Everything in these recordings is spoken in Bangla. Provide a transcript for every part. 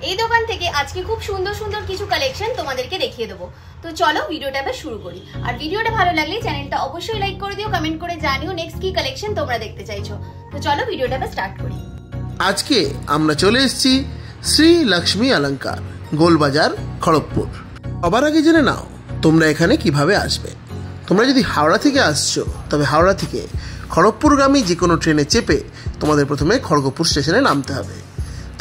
এই দোকান থেকে আজকে খুব সুন্দর সুন্দর কিছু কালেকশন তোমাদেরকে দেখিয়ে দেবো। তো চলো ভিডিওটা এবার শুরু করি। আর ভিডিওটা ভালো লাগলে চ্যানেলটা অবশ্যই লাইক করে দিও, কমেন্ট করে জানিও নেক্সট কি কালেকশন তোমরা দেখতে চাইছো। তো চলো ভিডিওটা এবার স্টার্ট করি। আজকে আমরা চলে এসেছি শ্রী লক্ষ্মী অলঙ্কার, গোলবাজার, খড়গপুর। সবার আগে জেনে নাও তোমরা এখানে কিভাবে আসবে। তোমরা যদি হাওড়া থেকে আসছো তবে হাওড়া থেকে খড়গপুরগামী যে কোনো ট্রেনে চেপে তোমাদের প্রথমে খড়গপুর স্টেশনে নামতে হবে।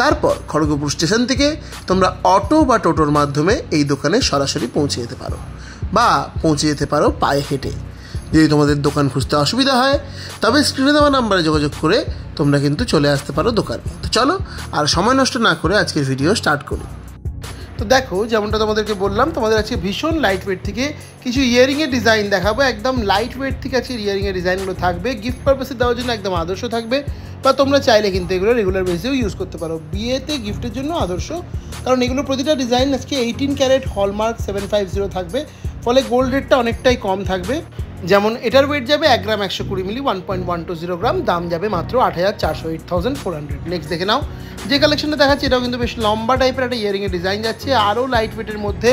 তারপর খড়গপুর স্টেশন থেকে তোমরা অটো বা টোটোর মাধ্যমে এই দোকানে সরাসরি পৌঁছে যেতে পারো বা পৌঁছে যেতে পারো পায়ে হেঁটে। যদি তোমাদের দোকান খুঁজতে অসুবিধা হয় তবে স্ক্রিনে দেওয়া নাম্বারে যোগাযোগ করে তোমরা কিন্তু চলে আসতে পারো দোকানে। তো চলো আর সময় নষ্ট না করে আজকের ভিডিও স্টার্ট করি। তো দেখো, যেমনটা তোমাদেরকে বললাম, তোমাদের আজকে ভীষণ লাইট ওয়েট থেকে কিছু ইয়ারিংয়ের ডিজাইন দেখাবো। একদম লাইট ওয়েট থেকে আজকে ইয়ারিংয়ের ডিজাইনগুলো থাকবে, গিফট পারপাসে দেওয়ার জন্য একদম আদর্শ থাকবে, বা তোমরা চাইলে কিন্তু এগুলো রেগুলার বেসিসেও ইউজ করতে পারো। বিয়েতে গিফটের জন্য আদর্শ, কারণ এগুলো প্রতিটা ডিজাইন আজকে 18 ক্যারেট হলমার্ক 750 থাকবে, ফলে গোল্ড রেটটা অনেকটাই কম থাকবে। যেমন এটার ওয়েট যাবে 1 গ্রাম 120 মিলি, 1.120 গ্রাম, দাম যাবে মাত্র 8,400, 8,400। নেক্সট দেখে নাও যে কালেকশনটা দেখাচ্ছে, এটাও কিন্তু বেশ লম্বা টাইপের একটা ইয়ারিংয়ের ডিজাইন যাচ্ছে, আরও লাইট ওয়েটের মধ্যে।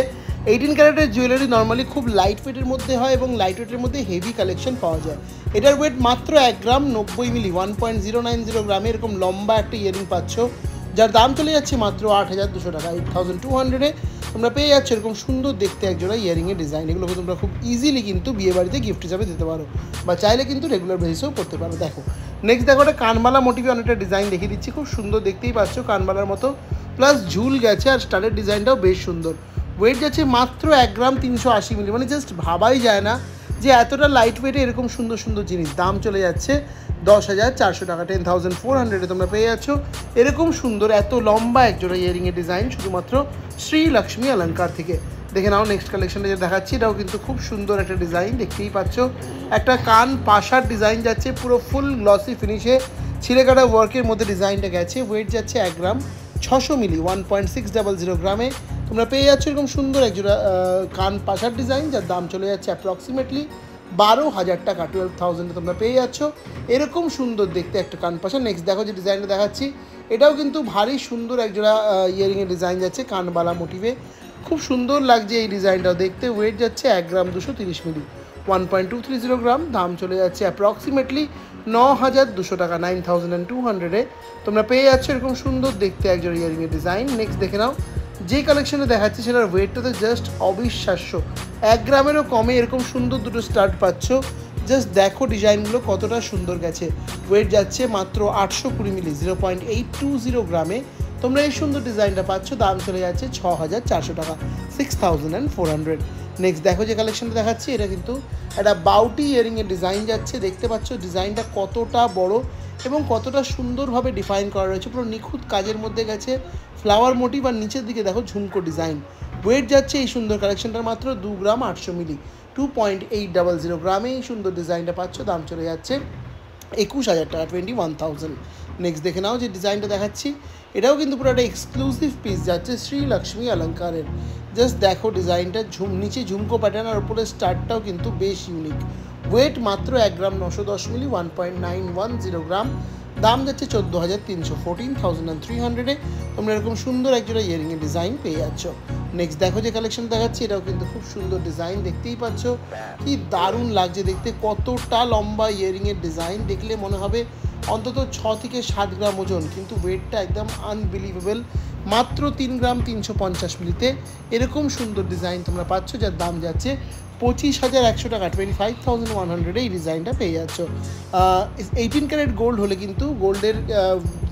18 ক্যারেটের জুয়েলারি নর্মালি খুব লাইট ওয়েটের মধ্যে হয় এবং লাইট ওয়েটের মধ্যে হেভি কালেকশন পাওয়া যায়। এটার ওয়েট মাত্র 1 গ্রাম 90 মিলি, 1.090 গ্রামে এরকম লম্বা একটা ইয়ারিং পাচ্ছ, যার দাম চলে যাচ্ছে মাত্র 8,200 টাকা, 8,200-এ তোমরা পেয়ে যাচ্ছ এরকম সুন্দর দেখতে একজোড়া ইয়ারিংয়ের ডিজাইন। এগুলোকে তোমরা খুব ইজিলি কিন্তু বিয়ে বাড়িতে গিফট হিসাবে দিতে পারো, বা চাইলে কিন্তু রেগুলার বেসিসেও করতে পারো। দেখো নেক্সট দেখো, একটা কানবালা মোটিভে অনেকটা ডিজাইন দেখিয়ে দিচ্ছি, খুব সুন্দর দেখতেই পাচ্ছ, কানবালার মতো প্লাস ঝুল গেছে, আর স্টারের ডিজাইনটাও বেশ সুন্দর। ওয়েট যাচ্ছে মাত্র 1 গ্রাম 380 মিলি, মানে জাস্ট ভাবাই যায় না যে এতটা লাইট ওয়েটে এরকম সুন্দর সুন্দর জিনিস। দাম চলে যাচ্ছে 10,400 টাকা, 10,400-এ তোমরা পেয়ে যাচ্ছ এরকম সুন্দর এত লম্বা একজোড়া ইয়ারিংয়ের ডিজাইন শুধুমাত্র শ্রী লক্ষ্মী অলঙ্কার থেকে। দেখে নাও নেক্সট কালেকশনটা যেটা দেখাচ্ছি, এটাও কিন্তু খুব সুন্দর একটা ডিজাইন, দেখতেই পাচ্ছ একটা কান পাশার ডিজাইন যাচ্ছে, পুরো ফুল গ্লসি ফিনিশে ছিঁড়ে কাটা ওয়ার্কের মধ্যে ডিজাইনটা গেছে। ওয়েট যাচ্ছে 1 গ্রাম 600 মিলি, 1.600 গ্রামে তোমরা পেয়ে যাচ্ছ এরকম সুন্দর একজোড়া কান পাশার ডিজাইন, যার দাম চলে যাচ্ছে অ্যাপ্রক্সিমেটলি 12,000 টাকা, 12,000-এ তোমরা পেয়ে যাচ্ছ এরকম সুন্দর দেখতে একটা কান পাশা। নেক্সট দেখো যে ডিজাইনটা দেখাচ্ছি, এটাও কিন্তু ভারী সুন্দর একজোড়া ইয়ারিংয়ের ডিজাইন যাচ্ছে, কানবালা মোটিভে, খুব সুন্দর লাগছে এই ডিজাইনটাও দেখতে। ওয়েট যাচ্ছে 1 গ্রাম 230 মিলি, 1.230 গ্রাম, দাম চলে যাচ্ছে অ্যাপ্রক্সিমেটলি 9,200 টাকা, 9,200-এ তোমরা পেয়ে যাচ্ছ এরকম সুন্দর দেখতে একজোড়া ইয়ারিংয়ের ডিজাইন। নেক্সট দেখে নাও যে কালেকশনে দেখাচ্ছি সেটার ওয়েটটা তো জাস্ট অবিশ্বাস্য, 1 গ্রামেরও কমে এরকম সুন্দর দুটো স্টার্ট পাচ্ছ। জাস্ট দেখো ডিজাইনগুলো কতটা সুন্দর গেছে। ওয়েট যাচ্ছে মাত্র 820 মিলি, 0.820 গ্রামে তোমরা এই সুন্দর ডিজাইনটা পাচ্ছ, দাম চলে যাচ্ছে 6,400 টাকা, 6,400। নেক্সট দেখো যে কালেকশনটা দেখাচ্ছি, এটা কিন্তু একটা বাউটি ইয়ারিংয়ের ডিজাইন যাচ্ছে, দেখতে পাচ্ছ ডিজাইনটা কতটা বড় এবং কতটা সুন্দরভাবে ডিফাইন করা রয়েছে, পুরো নিখুঁত কাজের মধ্যে গেছে, ফ্লাওয়ার মোটিভ, আর নিচের দিকে দেখো ঝুমকো ডিজাইন। ওয়েট যাচ্ছে এই সুন্দর কালেকশনটার মাত্র 2 গ্রাম 800 মিলি, 2.800 গ্রামে এই সুন্দর ডিজাইনটা পাচ্ছ, দাম চলে যাচ্ছে 21,000 টাকা, 21,000। নেক্সট দেখে নাও যে ডিজাইনটা দেখাচ্ছি, এটাও কিন্তু পুরো একটা এক্সক্লুসিভ পিস যাচ্ছে শ্রী লক্ষ্মী অলঙ্কারের। জাস্ট দেখো ডিজাইনটা, নিচে ঝুমকো প্যাটার্ন আর উপরে স্টার্টটাও কিন্তু বেশ ইউনিক। ওয়েট মাত্র 1 গ্রাম 910 মিলি, 1.910 গ্রাম, দাম যাচ্ছে 14,300, 14,300-এ তোমরা এরকম সুন্দর একজোড়া ইয়ারিংয়ের ডিজাইন পেয়ে যাচ্ছ। নেক্সট দেখো যে কালেকশন দেখাচ্ছি, এটাও কিন্তু খুব সুন্দর ডিজাইন, দেখতেই পাচ্ছ কি দারুণ লাগছে দেখতে, কতটা লম্বা ইয়ারিংয়ের ডিজাইন, দেখলে মনে হবে অন্তত 6 থেকে 7 গ্রাম ওজন, কিন্তু ওয়েটটা একদম আনবিলিভেবল, মাত্র 3 গ্রাম 350 মিলিতে এরকম সুন্দর ডিজাইন তোমরা পাচ্ছ, যার দাম যাচ্ছে 25,100 টাকা, 25,100-এ এই ডিজাইনটা পেয়ে যাচ্ছ। 18 ক্যারেট গোল্ড হলে কিন্তু গোল্ডের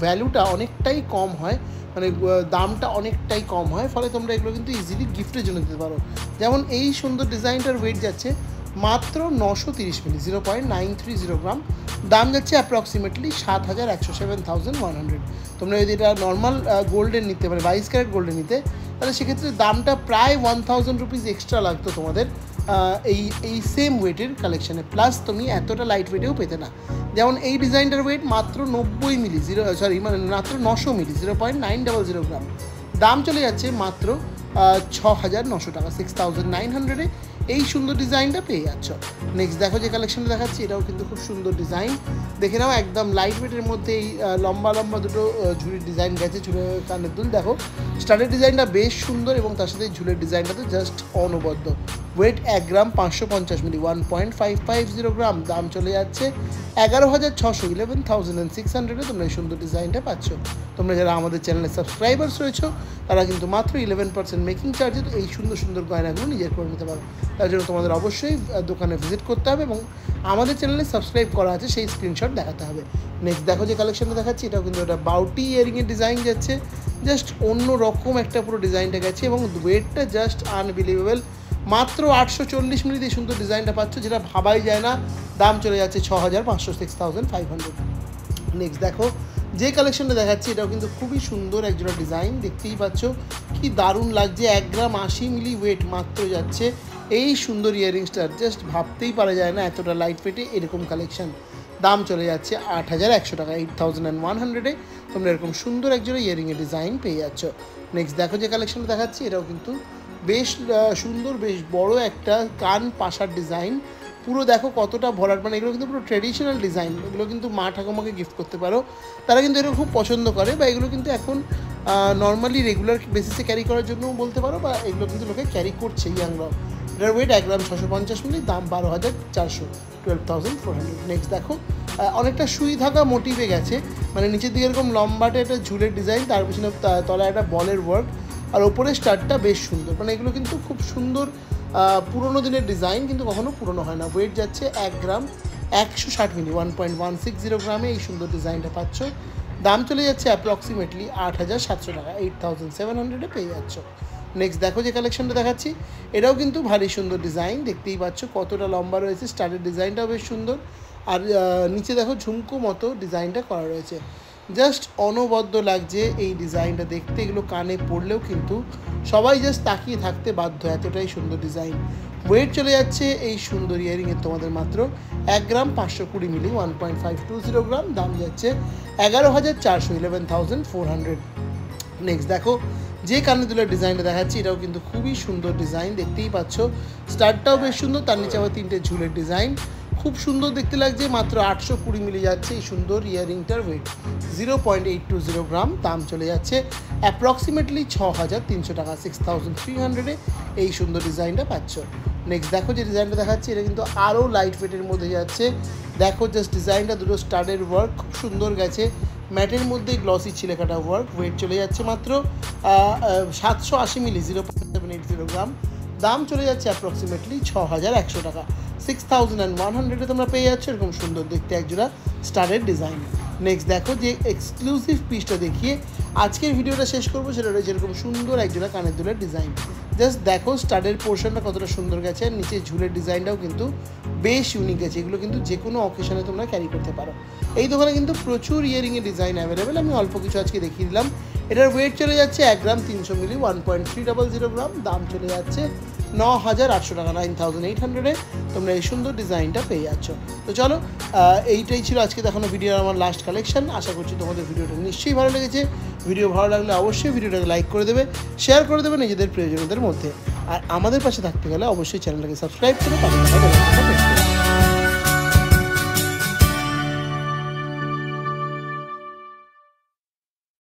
ভ্যালুটা অনেকটাই কম হয়, মানে দামটা অনেকটাই কম হয়, ফলে তোমরা এগুলো কিন্তু ইজিলি গিফটের জন্য দিতে পারো। যেমন এই সুন্দর ডিজাইনটার ওয়েট যাচ্ছে মাত্র 930 মিলি, 0.930 গ্রাম, দাম যাচ্ছে অ্যাপ্রক্সিমেটলি 7,100, 7,100। তোমরা যদি এটা নর্মাল গোল্ডের নিতে, মানে 22 ক্যারেট গোল্ডের নিতে, তাহলে সেক্ষেত্রে দামটা প্রায় 1,000 রুপিস এক্সট্রা লাগতো তোমাদের এই সেম ওয়েটের কালেকশানে, প্লাস তুমি এতটা লাইট ওয়েটেও পেতে না। যেমন এই ডিজাইনটার ওয়েট মাত্র 90 মিলি, মাত্র 900 মিলি, 0.900 গ্রাম, দাম চলে যাচ্ছে মাত্র 6,900 টাকা, 6,900-এ এই সুন্দর ডিজাইনটা পেয়ে যাচ্ছ। নেক্সট দেখো যে কালেকশনটা দেখাচ্ছি, এটাও কিন্তু খুব সুন্দর ডিজাইন। দেখে নাও একদম লাইট ওয়েটের মধ্যে এই লম্বা লম্বা দুটো ঝুড়ির ডিজাইন গেছে, ঝুলের কানের দুল। দেখো স্টারের ডিজাইনটা বেশ সুন্দর এবং তার সাথে ঝুলের ডিজাইনটা তো জাস্ট অনবদ্য। ওয়েট 1 গ্রাম 550 মিলি, 1.550 গ্রাম। দাম চলে যাচ্ছে 11,600, 11,600 তোমরা এই সুন্দর ডিজাইনটা পাচ্ছ। তোমরা যারা আমাদের চ্যানেলে সাবস্ক্রাইবার্স রয়েছো তারা কিন্তু মাত্র 11% মেকিং চার্জে এই সুন্দর সুন্দর গয়নাগুলো নিজের করে নিতে পারো। তার জন্য তোমাদের অবশ্যই দোকানে ভিজিট করতে হবে এবং আমাদের চ্যানেলে সাবস্ক্রাইব করা আছে সেই স্ক্রিনশট দেখাতে হবে। নেক্সট দেখো যে কালেকশনটা দেখাচ্ছি, এটাও কিন্তু একটা বাউটি ইয়ারিংয়ের ডিজাইন যাচ্ছে, জাস্ট অন্য রকম একটা পুরো ডিজাইনটা গেছে এবং ওয়েটটা জাস্ট আনবিলিভেবল। মাত্র 840 মিলিতে সুন্দর ডিজাইনটা পাচ্ছ, যেটা ভাবাই যায় না। দাম চলে যাচ্ছে 6,500, 6,500। নেক্সট দেখো যে কালেকশনটা দেখাচ্ছি, এটাও কিন্তু খুবই সুন্দর একজোড়া ডিজাইন, দেখতেই পাচ্ছ কি দারুণ লাগছে। 1 গ্রাম 80 মিলি ওয়েট মাত্র যাচ্ছে এই সুন্দর ইয়ারিংসটার, জাস্ট ভাবতেই পারা যায় না এতটা লাইট ওয়েটে এরকম কালেকশন। দাম চলে যাচ্ছে 8,100 টাকা, 8,100-এ তোমরা এরকম সুন্দর একজোড়া ইয়ারিংয়ের ডিজাইন পেয়ে যাচ্ছ। নেক্সট দেখো যে কালেকশনটা দেখাচ্ছি, এটাও কিন্তু বেশ সুন্দর, বেশ বড় একটা কান পাশার ডিজাইন। পুরো দেখো কতটা ভরাট, মানে এগুলো কিন্তু পুরো ট্রেডিশনাল ডিজাইন। এগুলো কিন্তু মা ঠাকুমাকে গিফট করতে পারো, তারা কিন্তু এগুলো খুব পছন্দ করে। বা এগুলো কিন্তু এখন নর্মালি রেগুলার বেসিসে ক্যারি করার জন্যও বলতে পারো, বা এগুলো কিন্তু লোকে ক্যারি করছে ইয়াংরাও। এটার ওয়েট 1 গ্রাম 650 মিলি, দাম 12,400, 12,400। নেক্সট দেখো অনেকটা সুই থাকা মোটিভে গেছে, মানে নিচের দিকে এরকম লম্বাটে একটা ঝুলের ডিজাইন, তার পিছনে তলায় একটা বলের ওয়ার্ক, আর ওপরের স্টারটা বেশ সুন্দর। মানে এগুলো কিন্তু খুব সুন্দর পুরোনো দিনের ডিজাইন, কিন্তু কখনো পুরোনো হয় না। ওয়েট যাচ্ছে 1 গ্রাম 160 মিলি, 1.160 গ্রামে এই সুন্দর ডিজাইনটা পাচ্ছ। দাম চলে যাচ্ছে অ্যাপ্রক্সিমেটলি 8,700 টাকা, 8,700-এ পেয়ে যাচ্ছ। নেক্সট দেখো যে কালেকশনটা দেখাচ্ছি, এটাও কিন্তু ভারী সুন্দর ডিজাইন, দেখতেই পাচ্ছ কতটা লম্বা রয়েছে। স্টারের ডিজাইনটাও বেশ সুন্দর, আর নিচে দেখো ঝুমকো মতো ডিজাইনটা করা রয়েছে, জাস্ট অনবদ্য লাগছে এই ডিজাইনটা দেখতে। এগুলো কানে পড়লেও কিন্তু সবাই জাস্ট তাকিয়ে থাকতে বাধ্য, এতটাই সুন্দর ডিজাইন। ওয়েট চলে যাচ্ছে এই সুন্দর ইয়ারিংয়ের তোমাদের মাত্র 1 গ্রাম 520 মিলি, 1.520 গ্রাম। দাম যাচ্ছে 11,400, 11,400। নেক্সট দেখো যে কানের দুলের ডিজাইনটা দেখাচ্ছি, এটাও কিন্তু খুবই সুন্দর ডিজাইন, দেখতেই পাচ্ছ। স্টারটাও বেশ সুন্দর, তার নিচে আবার 3টে ঝুলের ডিজাইন, খুব সুন্দর দেখতে লাগছে। মাত্র 820 মিলি যাচ্ছে এই সুন্দর ইয়ারিংটার ওয়েট 0.820 গ্রাম। দাম চলে যাচ্ছে অ্যাপ্রক্সিমেটলি 6,300 টাকা, 6,300-এ এই সুন্দর ডিজাইনটা পাচ্ছ। নেক্সট দেখো যে ডিজাইনটা দেখাচ্ছি, এটা কিন্তু আরও লাইট ওয়েটের মধ্যে যাচ্ছে। দেখো জাস্ট ডিজাইনটা, দুটো স্টারের ওয়ার্ক খুব সুন্দর গেছে, ম্যাটের মধ্যে গ্লসি ছিলেকাটা ওয়ার্ক। ওয়েট চলে যাচ্ছে মাত্র 780 মিলি, 0.780 গ্রাম। দাম চলে যাচ্ছে অ্যাপ্রক্সিমেটলি 6,100 টাকা, 6,100-এ তোমরা পেয়ে যাচ্ছ এরকম সুন্দর দেখতে একজোড়া স্টারের ডিজাইন। নেক্সট দেখো যে এক্সক্লুসিভ পিসটা দেখিয়ে আজকের ভিডিওটা শেষ করবো, সেটা রয়েছে এরকম সুন্দর একজোড়া কানের দুলের ডিজাইন। জাস্ট দেখো স্টারের পোর্শনটা কতটা সুন্দর গেছে, আর নিচে ঝুলের ডিজাইনটাও কিন্তু বেশ ইউনিক গেছে। এগুলো কিন্তু যে কোনো অকেশনে তোমরা ক্যারি করতে পারো। এই দোকানে কিন্তু প্রচুর ইয়ারিংয়ের ডিজাইন অ্যাভেলেবেল, আমি অল্প কিছু আজকে দেখিয়ে দিলাম। এটার ওয়েট চলে যাচ্ছে 1 গ্রাম 300 মিলি, 1.300 গ্রাম। দাম চলে যাচ্ছে 9,800 টাকা, 9,800-এ তোমরা এই সুন্দর ডিজাইনটা পেয়ে যাচ্ছ। তো চলো, এইটাই ছিল আজকে দেখানো ভিডিওর আমার লাস্ট কালেকশন। আশা করছি তোমাদের ভিডিওটা নিশ্চয়ই ভালো লেগেছে। ভিডিও ভালো লাগলে অবশ্যই ভিডিওটাকে লাইক করে দেবে, শেয়ার করে দেবে নিজেদের প্রিয়জনদের মধ্যে। আর আমাদের পাশে থাকতে গেলে অবশ্যই চ্যানেলটাকে সাবস্ক্রাইব করে পাশে থাকা